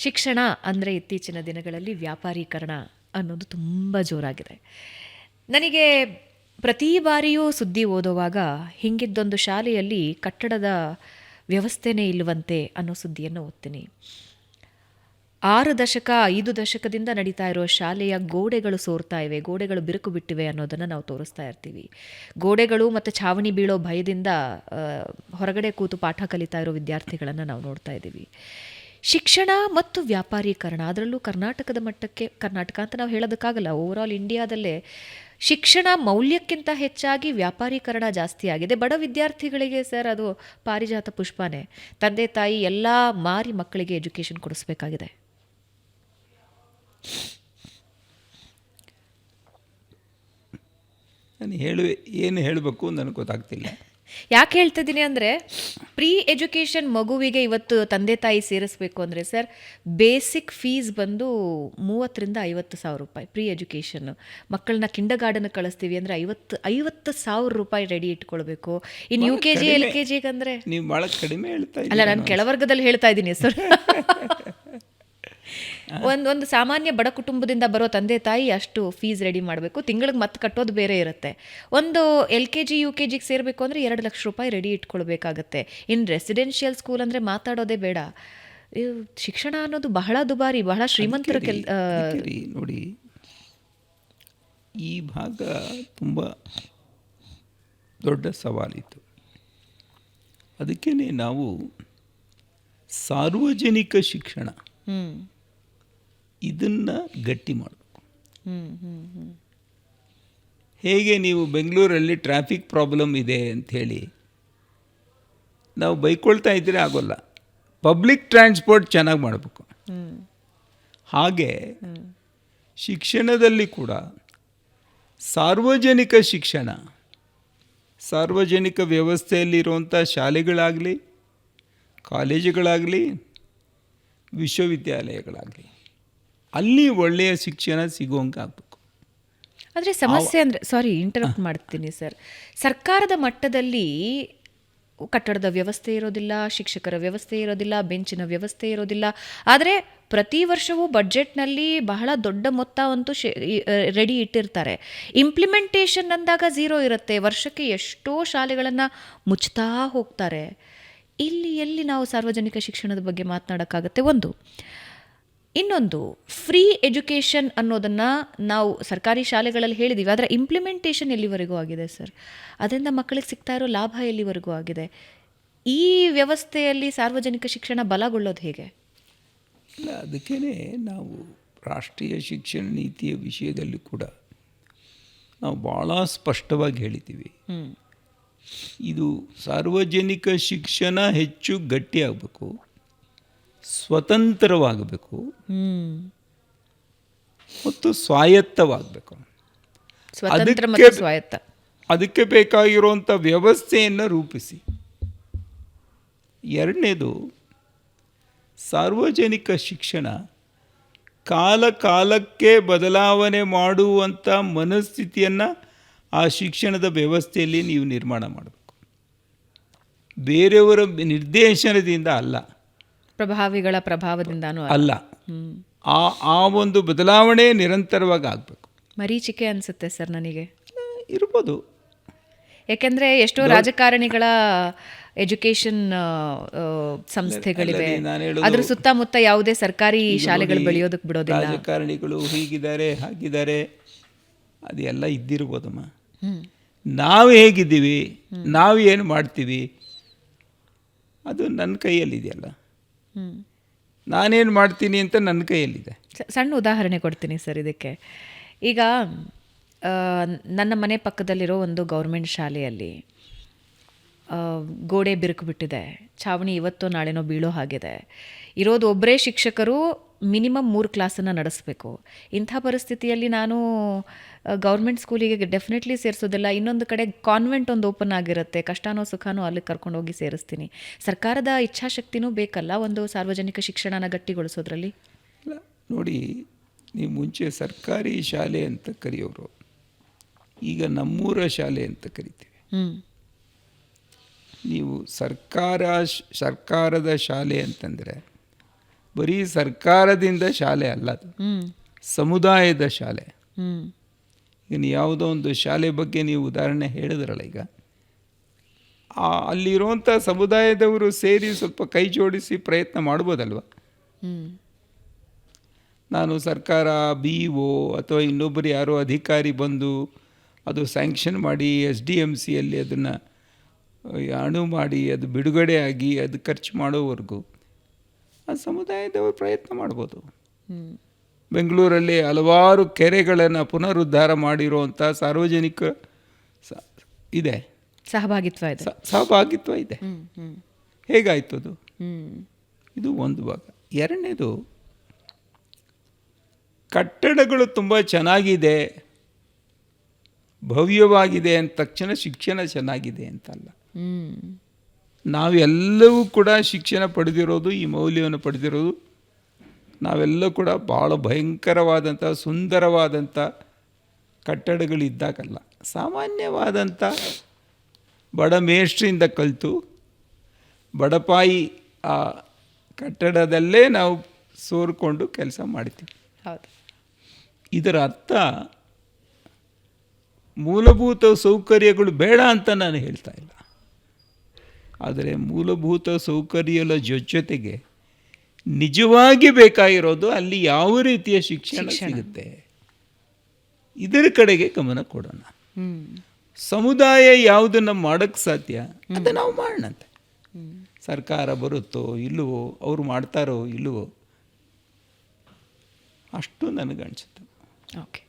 ಶಿಕ್ಷಣ ಅಂದರೆ ಇತ್ತೀಚಿನ ದಿನಗಳಲ್ಲಿ ವ್ಯಾಪಾರೀಕರಣ ಅನ್ನೋದು ತುಂಬ ಜೋರಾಗಿದೆ. ನನಗೆ ಪ್ರತಿ ಬಾರಿಯೂ ಸುದ್ದಿ ಓದುವಾಗ ಹಿಂಗಿದ್ದೊಂದು ಶಾಲೆಯಲ್ಲಿ ಕಟ್ಟಡದ ವ್ಯವಸ್ಥೆನೇ ಇಲ್ಲವಂತೆ ಅನ್ನೋ ಸುದ್ದಿಯನ್ನು ಓದ್ತೀನಿ. 5 ದಶಕದಿಂದ ನಡೀತಾ ಇರೋ ಶಾಲೆಯ ಗೋಡೆಗಳು ಸೋರ್ತಾ ಇವೆ, ಗೋಡೆಗಳು ಬಿರುಕು ಬಿಟ್ಟಿವೆ ಅನ್ನೋದನ್ನು ನಾವು ತೋರಿಸ್ತಾ ಇರ್ತೀವಿ. ಗೋಡೆಗಳು ಮತ್ತು ಛಾವಣಿ ಬೀಳೋ ಭಯದಿಂದ ಹೊರಗಡೆ ಕೂತು ಪಾಠ ಕಲಿತಾ ಇರೋ ವಿದ್ಯಾರ್ಥಿಗಳನ್ನು ನಾವು ನೋಡ್ತಾ ಇದ್ದೀವಿ. ಶಿಕ್ಷಣ ಮತ್ತು ವ್ಯಾಪಾರೀಕರಣ, ಅದರಲ್ಲೂ ಕರ್ನಾಟಕದ ಮಟ್ಟಕ್ಕೆ, ಕರ್ನಾಟಕ ಅಂತ ನಾವು ಹೇಳೋದಕ್ಕಾಗಲ್ಲ, ಓವರಾಲ್ ಇಂಡಿಯಾದಲ್ಲೇ ಶಿಕ್ಷಣ ಮೌಲ್ಯಕ್ಕಿಂತ ಹೆಚ್ಚಾಗಿ ವ್ಯಾಪಾರೀಕರಣ ಜಾಸ್ತಿ ಆಗಿದೆ. ಬಡ ವಿದ್ಯಾರ್ಥಿಗಳಿಗೆ ಸರ್ ಅದು ಪಾರಿಜಾತ ಪುಷ್ಪನೇ. ತಂದೆ ತಾಯಿ ಎಲ್ಲ ಮಾರಿ ಮಕ್ಕಳಿಗೆ ಎಜುಕೇಷನ್ ಕೊಡಿಸ್ಬೇಕಾಗಿದೆ. ನಾನು ಏನು ಹೇಳಬೇಕು ನನಗೆ ಗೊತ್ತಾಗ್ತಿಲ್ಲ. ಯಾಕೆ ಹೇಳ್ತಿದ್ದೀನಿ ಅಂದರೆ, ಪ್ರೀ ಎಜುಕೇಷನ್ ಮಗುವಿಗೆ ಇವತ್ತು ತಂದೆ ತಾಯಿ ಸೇರಿಸ್ಬೇಕು ಅಂದರೆ ಸರ್, ಬೇಸಿಕ್ ಫೀಸ್ ಬಂದು 30,000 to 50,000 ರೂಪಾಯಿ ಪ್ರೀ ಎಜುಕೇಷನ್ನು. ಮಕ್ಕಳನ್ನ ಕಿಂಡರ್ಗಾರ್ಡನ್ ಕಳಿಸ್ತೀವಿ ಅಂದರೆ 50,000 ರೂಪಾಯಿ ರೆಡಿ ಇಟ್ಕೊಳ್ಬೇಕು. ಇನ್ನು UKG LKG ಅಂದರೆ ನೀವು ಭಾಳ ಕಡಿಮೆ ಹೇಳ್ತಾ ಅಲ್ಲ, ನಾನು ಕೆಳವರ್ಗದಲ್ಲಿ ಹೇಳ್ತಾ ಇದ್ದೀನಿ ಸರ್. ಒಂದು ಸಾಮಾನ್ಯ ಬಡ ಕುಟುಂಬದಿಂದ ಬರೋ ತಂದೆ ತಾಯಿ ಅಷ್ಟು ಫೀಸ್ ರೆಡಿ ಮಾಡಬೇಕು, ತಿಂಗಳಿಗೆ ಮತ್ತೆ ಕಟ್ಟೋದು ಬೇರೆ ಇರುತ್ತೆ. ಒಂದು LKG UKG ಸೇರಬೇಕು ಅಂದರೆ 2 ಲಕ್ಷ ರೂಪಾಯಿ ರೆಡಿ ಇಟ್ಕೊಳ್ಬೇಕಾಗತ್ತೆ. ಇನ್ನು ರೆಸಿಡೆನ್ಷಿಯಲ್ ಸ್ಕೂಲ್ ಅಂದರೆ ಮಾತಾಡೋದೇ ಬೇಡ. ಶಿಕ್ಷಣ ಅನ್ನೋದು ಬಹಳ ದುಬಾರಿ, ಬಹಳ ಶ್ರೀಮಂತರ ನೋಡಿ, ಈ ಭಾಗ ತುಂಬ ದೊಡ್ಡ ಸವಾಲಿತ್ತು. ಅದಕ್ಕೇ ನಾವು ಸಾರ್ವಜನಿಕ ಶಿಕ್ಷಣ ಇದನ್ನು ಗಟ್ಟಿ ಮಾಡಬೇಕು. ಹೇಗೆ ನೀವು ಬೆಂಗಳೂರಲ್ಲಿ ಟ್ರಾಫಿಕ್ ಪ್ರಾಬ್ಲಮ್ ಇದೆ ಅಂಥೇಳಿ ನಾವು ಬೈಕೊಳ್ತಾ ಇದ್ದರೆ ಆಗೋಲ್ಲ, ಪಬ್ಲಿಕ್ ಟ್ರಾನ್ಸ್ಪೋರ್ಟ್ ಚೆನ್ನಾಗಿ ಮಾಡಬೇಕು. ಹಾಗೆ ಶಿಕ್ಷಣದಲ್ಲಿ ಕೂಡ ಸಾರ್ವಜನಿಕ ಶಿಕ್ಷಣ, ಸಾರ್ವಜನಿಕ ವ್ಯವಸ್ಥೆಯಲ್ಲಿರುವಂಥ ಶಾಲೆಗಳಾಗಲಿ, ಕಾಲೇಜುಗಳಾಗಲಿ, ವಿಶ್ವವಿದ್ಯಾಲಯಗಳಾಗಲಿ, ಅಲ್ಲಿ ಒಳ್ಳೆಯ ಶಿಕ್ಷಣ ಸಿಗುವಂಗೆ ಆಗಬೇಕು. ಆದರೆ ಸಮಸ್ಯೆ ಅಂದರೆ, ಸಾರಿ ಇಂಟರಪ್ಟ್ ಮಾಡ್ತೀನಿ ಸರ್, ಸರ್ಕಾರದ ಮಟ್ಟದಲ್ಲಿ ಕಟ್ಟಡದ ವ್ಯವಸ್ಥೆ ಇರೋದಿಲ್ಲ, ಶಿಕ್ಷಕರ ವ್ಯವಸ್ಥೆ ಇರೋದಿಲ್ಲ, ಬೆಂಚಿನ ವ್ಯವಸ್ಥೆ ಇರೋದಿಲ್ಲ. ಆದರೆ ಪ್ರತಿ ವರ್ಷವೂ ಬಡ್ಜೆಟ್ನಲ್ಲಿ ಬಹಳ ದೊಡ್ಡ ಮೊತ್ತ ಅಂತೂ ರೆಡಿ ಇಟ್ಟಿರ್ತಾರೆ. ಇಂಪ್ಲಿಮೆಂಟೇಷನ್ ಅಂದಾಗ ಝೀರೋ ಇರುತ್ತೆ. ವರ್ಷಕ್ಕೆ ಎಷ್ಟೋ ಶಾಲೆಗಳನ್ನು ಮುಚ್ತಾ ಹೋಗ್ತಾರೆ. ಎಲ್ಲಿ ನಾವು ಸಾರ್ವಜನಿಕ ಶಿಕ್ಷಣದ ಬಗ್ಗೆ ಮಾತನಾಡೋಕ್ಕಾಗತ್ತೆ? ಇನ್ನೊಂದು ಫ್ರೀ ಎಜುಕೇಷನ್ ಅನ್ನೋದನ್ನು ನಾವು ಸರ್ಕಾರಿ ಶಾಲೆಗಳಲ್ಲಿ ಹೇಳಿದ್ದೀವಿ, ಆದರೆ ಇಂಪ್ಲಿಮೆಂಟೇಷನ್ ಎಲ್ಲಿವರೆಗೂ ಆಗಿದೆ ಸರ್? ಅದರಿಂದ ಮಕ್ಕಳಿಗೆ ಸಿಗ್ತಾ ಇರೋ ಲಾಭ ಎಲ್ಲಿವರೆಗೂ ಆಗಿದೆ? ಈ ವ್ಯವಸ್ಥೆಯಲ್ಲಿ ಸಾರ್ವಜನಿಕ ಶಿಕ್ಷಣ ಬಲಗೊಳ್ಳೋದು ಹೇಗೆ? ಇಲ್ಲ, ಅದಕ್ಕೇ ನಾವು ರಾಷ್ಟ್ರೀಯ ಶಿಕ್ಷಣ ನೀತಿಯ ವಿಷಯದಲ್ಲಿ ಕೂಡ ನಾವು ಭಾಳ ಸ್ಪಷ್ಟವಾಗಿ ಹೇಳಿದ್ದೀವಿ. ಇದು ಸಾರ್ವಜನಿಕ ಶಿಕ್ಷಣ ಹೆಚ್ಚು ಗಟ್ಟಿಯಾಗಬೇಕು, ಸ್ವತಂತ್ರವಾಗಬೇಕು ಮತ್ತು ಸ್ವಾಯತ್ತವಾಗಬೇಕು. ಅದಕ್ಕೆ ಬೇಕಾಗಿರುವಂಥ ವ್ಯವಸ್ಥೆಯನ್ನು ರೂಪಿಸಿ. ಎರಡನೇದು, ಸಾರ್ವಜನಿಕ ಶಿಕ್ಷಣ ಕಾಲಕ್ಕೆ ಬದಲಾವಣೆ ಮಾಡುವಂಥ ಮನಸ್ಥಿತಿಯನ್ನು ಆ ಶಿಕ್ಷಣದ ವ್ಯವಸ್ಥೆಯಲ್ಲಿ ನೀವು ನಿರ್ಮಾಣ ಮಾಡಬೇಕು. ಬೇರೆಯವರ ನಿರ್ದೇಶನದಿಂದ ಅಲ್ಲ, ಪ್ರಭಾವಿಗಳ ಪ್ರಭಾವದಿಂದನೂ ಅಲ್ಲ. ಆ ಒಂದು ಬದಲಾವಣೆ ನಿರಂತರವಾಗಿ ಆಗಬೇಕು. ಮರೀಚಿಕೆ ಅನಿಸುತ್ತೆ ಸರ್ ನನಗೆ. ಇರ್ಬೋದು, ಯಾಕೆಂದರೆ ಎಷ್ಟೋ ರಾಜಕಾರಣಿಗಳ ಎಜುಕೇಷನ್ ಸಂಸ್ಥೆಗಳಿವೆ, ಅದ್ರ ಸುತ್ತಮುತ್ತ ಯಾವುದೇ ಸರ್ಕಾರಿ ಶಾಲೆಗಳು ಬೆಳೆಯೋದಕ್ಕೆ ಬಿಡೋದಿಲ್ಲ. ರಾಜಕಾರಣಿಗಳು ಹೀಗಿದ್ದಾರೆ ಹಾಗಿದ್ದಾರೆ ಅದೆಲ್ಲ ಇದ್ದಿರ್ಬೋದಮ್ಮ. ನಾವು ಹೇಗಿದ್ದೀವಿ, ನಾವು ಏನು ಮಾಡ್ತೀವಿ, ಅದು ನನ್ನ ಕೈಯಲ್ಲಿದೆಯಲ್ಲ. ನಾನೇನು ಮಾಡ್ತೀನಿ ಅಂತ ನನ್ನ ಕೈಯಲ್ಲಿದೆ. ಸಣ್ಣ ಉದಾಹರಣೆ ಕೊಡ್ತೀನಿ ಸರ್ ಇದಕ್ಕೆ. ಈಗ ನನ್ನ ಮನೆ ಪಕ್ಕದಲ್ಲಿರೋ ಒಂದು ಗೌರ್ಮೆಂಟ್ ಶಾಲೆಯಲ್ಲಿ ಗೋಡೆ ಬಿರುಕು ಬಿಟ್ಟಿದೆ, ಛಾವಣಿ ಇವತ್ತೋ ನಾಳೆನೋ ಬೀಳೋ ಹಾಗಿದೆ. ಇರೋದು ಒಬ್ಬರೇ ಶಿಕ್ಷಕರು, ಮಿನಿಮಮ್ 3 ಕ್ಲಾಸನ್ನು ನಡೆಸಬೇಕು. ಇಂಥ ಪರಿಸ್ಥಿತಿಯಲ್ಲಿ ನಾನು ಗೌರ್ಮೆಂಟ್ ಸ್ಕೂಲಿಗೆ ಡೆಫಿನೆಟ್ಲಿ ಸೇರಿಸೋದಿಲ್ಲ. ಇನ್ನೊಂದು ಕಡೆ ಕಾನ್ವೆಂಟ್ ಒಂದು ಓಪನ್ ಆಗಿರುತ್ತೆ, ಕಷ್ಟನೋ ಸುಖನೋ ಅಲ್ಲಿ ಕರ್ಕೊಂಡೋಗಿ ಸೇರಿಸ್ತೀನಿ. ಸರ್ಕಾರದ ಇಚ್ಛಾಶಕ್ತಿನೂ ಬೇಕಲ್ಲ ಒಂದು ಸಾರ್ವಜನಿಕ ಶಿಕ್ಷಣನ ಗಟ್ಟಿಗೊಳಿಸೋದ್ರಲ್ಲಿ. ನೋಡಿ, ನೀವು ಮುಂಚೆ ಸರ್ಕಾರಿ ಶಾಲೆ ಅಂತ ಕರೆಯೋರು, ಈಗ ನಮ್ಮೂರ ಶಾಲೆ ಅಂತ ಕರಿತೀವಿ. ನೀವು ಸರ್ಕಾರದ ಶಾಲೆ ಅಂತಂದರೆ ಬರೀ ಸರ್ಕಾರದಿಂದ ಶಾಲೆ ಅಲ್ಲ, ಅದು ಸಮುದಾಯದ ಶಾಲೆ. ಈಗ ಯಾವುದೋ ಒಂದು ಶಾಲೆ ಬಗ್ಗೆ ನೀವು ಉದಾಹರಣೆ ಹೇಳಿದ್ರಲ್ಲ, ಈಗ ಅಲ್ಲಿರುವಂಥ ಸಮುದಾಯದವರು ಸೇರಿ ಸ್ವಲ್ಪ ಕೈ ಜೋಡಿಸಿ ಪ್ರಯತ್ನ ಮಾಡ್ಬೋದಲ್ವ. ನಾನು ಸರ್ಕಾರ BO ಅಥವಾ ಇನ್ನೊಬ್ಬರು ಯಾರೋ ಅಧಿಕಾರಿ ಬಂದು ಅದು ಸ್ಯಾಂಕ್ಷನ್ ಮಾಡಿ SDMCಯಲ್ಲಿ ಅದನ್ನು ಅಣು ಮಾಡಿ ಅದು ಬಿಡುಗಡೆ ಆಗಿ ಅದು ಖರ್ಚು ಮಾಡೋವರೆಗೂ ಆ ಸಮುದಾಯದವರು ಪ್ರಯತ್ನ ಮಾಡ್ಬೋದು. ಬೆಂಗಳೂರಲ್ಲಿ ಹಲವಾರು ಕೆರೆಗಳನ್ನು ಪುನರುದ್ಧಾರ ಮಾಡಿರುವಂಥ ಸಾರ್ವಜನಿಕ ಇದೆ, ಸಹಭಾಗಿತ್ವ ಇದೆ. ಹೇಗಾಯ್ತು ಅದು? ಇದು ಒಂದು ಭಾಗ. ಎರಡನೇದು, ಕಟ್ಟಡಗಳು ತುಂಬ ಚೆನ್ನಾಗಿದೆ, ಭವ್ಯವಾಗಿದೆ ಅಂದ ತಕ್ಷಣ ಶಿಕ್ಷಣ ಚೆನ್ನಾಗಿದೆ ಅಂತಲ್ಲ. ನಾವೆಲ್ಲವೂ ಕೂಡ ಶಿಕ್ಷಣ ಪಡೆದಿರೋದು, ಈ ಮೌಲ್ಯವನ್ನು ಪಡೆದಿರೋದು ನಾವೆಲ್ಲ ಕೂಡ ಭಾಳ ಭಯಂಕರವಾದಂಥ ಸುಂದರವಾದಂಥ ಕಟ್ಟಡಗಳಿದ್ದಾಗಲ್ಲ. ಸಾಮಾನ್ಯವಾದಂಥ ಬಡ ಮೇಷ್ಟ್ರಿಂದ ಕಲಿತು ಬಡಪಾಯಿ ಆ ಕಟ್ಟಡದಲ್ಲೇ ನಾವು ಸೋರ್ಕೊಂಡು ಕೆಲಸ ಮಾಡ್ತೀವಿ. ಇದರ ಅರ್ಥ ಮೂಲಭೂತ ಸೌಕರ್ಯಗಳು ಬೇಡ ಅಂತ ನಾನು ಹೇಳ್ತಾ ಇಲ್ಲ, ಆದರೆ ಮೂಲಭೂತ ಸೌಕರ್ಯಗಳ ಜೊತೆಗೆ ನಿಜವಾಗಿ ಬೇಕಾಗಿರೋದು ಅಲ್ಲಿ ಯಾವ ರೀತಿಯ ಶಿಕ್ಷಣ ಸಿಗುತ್ತೆ, ಇದರ ಕಡೆಗೆ ಗಮನ ಕೊಡೋಣ. ಸಮುದಾಯ ಯಾವುದನ್ನು ಮಾಡೋಕ್ಕೆ ಸಾಧ್ಯ ಅದನ್ನು ನಾವು ಮಾಡೋಣಂತೆ. ಸರ್ಕಾರ ಬರುತ್ತೋ ಇಲ್ಲವೋ, ಅವರು ಮಾಡ್ತಾರೋ ಇಲ್ಲವೋ, ಅಷ್ಟು ನನಗನ್ಸುತ್ತೆ. ಓಕೆ.